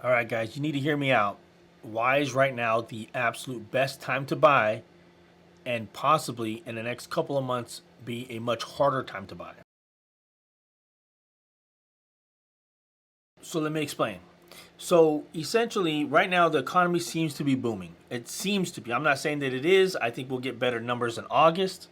All right, guys, you need to hear me out. Why is right now the absolute best time to buy, and possibly in the next couple of months be a much harder time to buy? So let me explain. So essentially, right now the economy seems to be booming. It seems to be. I'm not saying that it is. I think we'll get better numbers in August.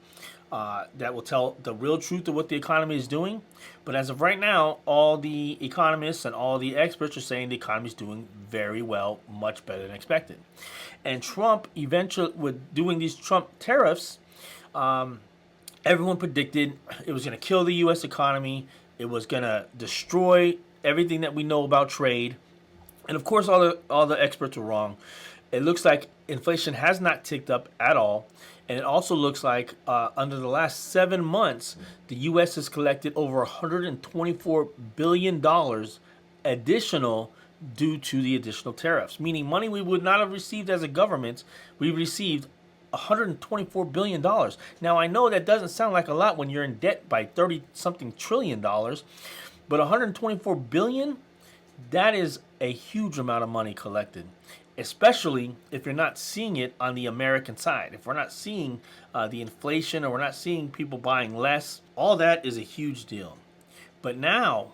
That will tell the real truth of what the economy is doing. But as of right now, all the economists and all the experts are saying the economy is doing very well, much better than expected. And Trump, eventually, with doing these Trump tariffs, everyone predicted it was going to kill the U.S. economy. It was going to destroy everything that we know about trade. And of course, all the experts were wrong. It looks like inflation has not ticked up at all, and it also looks like under the last 7 months, the U.S. has collected over 124 billion dollars additional due to the additional tariffs. Meaning, money we would not have received as a government, we received 124 billion dollars. Now, I know that doesn't sound like a lot when you're in debt by 30 something trillion dollars, but 124 billion, that is a huge amount of money collected, especially if you're not seeing it on the American side. If we're not seeing the inflation, or we're not seeing people buying less, all that is a huge deal. But now,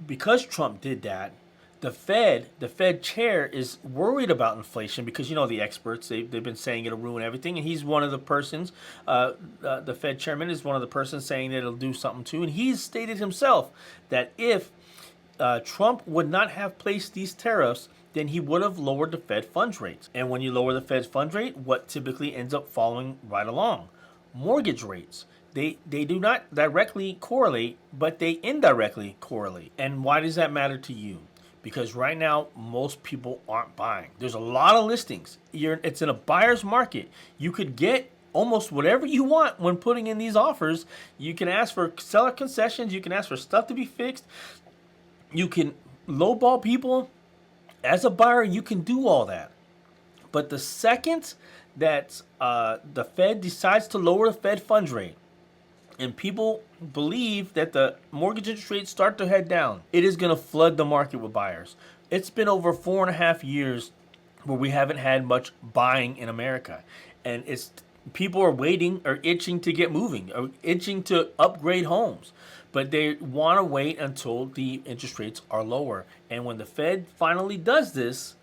because Trump did that, the Fed chair is worried about inflation because the experts they've been saying it'll ruin everything, and he's one of the persons. The Fed chairman is one of the persons saying that it'll do something too, and he's stated himself that if Trump would not have placed these tariffs, then he would have lowered the Fed funds rates. And when you lower the Fed funds rate, what typically ends up following right along? Mortgage rates. They do not directly correlate, but they indirectly correlate. And why does that matter to you? Because right now, most people aren't buying. There's a lot of listings. It's in a buyer's market. You could get almost whatever you want when putting in these offers. You can ask for seller concessions. You can ask for stuff to be fixed. You can lowball people. As a buyer, you can do all that. But the second that the Fed decides to lower the Fed funds rate, and people believe that the mortgage interest rates start to head down, it is going to flood the market with buyers. It's been over 4.5 years where we haven't had much buying in America. And it's people are waiting or itching to get moving, or itching to upgrade homes. But they want to wait until the interest rates are lower. And when the Fed finally does this,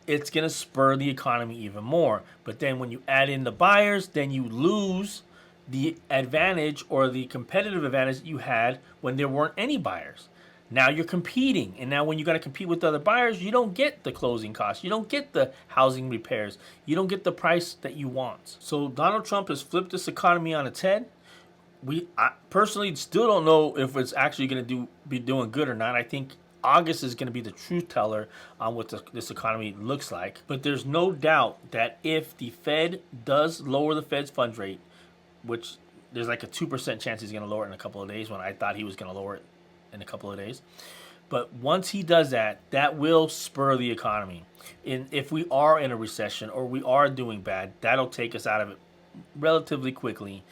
it's going to spur the economy even more. But then when you add in the buyers, then you lose the advantage or the competitive advantage that you had when there weren't any buyers. Now you're competing, and now when you got to compete with other buyers, you don't get the closing costs, you don't get the housing repairs, you don't get the price that you want. So Donald Trump has flipped this economy on its head. I personally still don't know if it's actually going to be doing good or not. I think August is going to be the truth teller on what this economy looks like. But there's no doubt that if the Fed does lower the Fed's funds rate, which there's like a 2% chance he's going to lower it in a couple of days, when I thought he was going to lower it in a couple of days. But once he does that, that will spur the economy. If we are in a recession or we are doing bad, that'll take us out of it relatively quickly.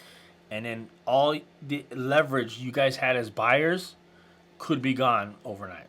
And then all the leverage you guys had as buyers could be gone overnight.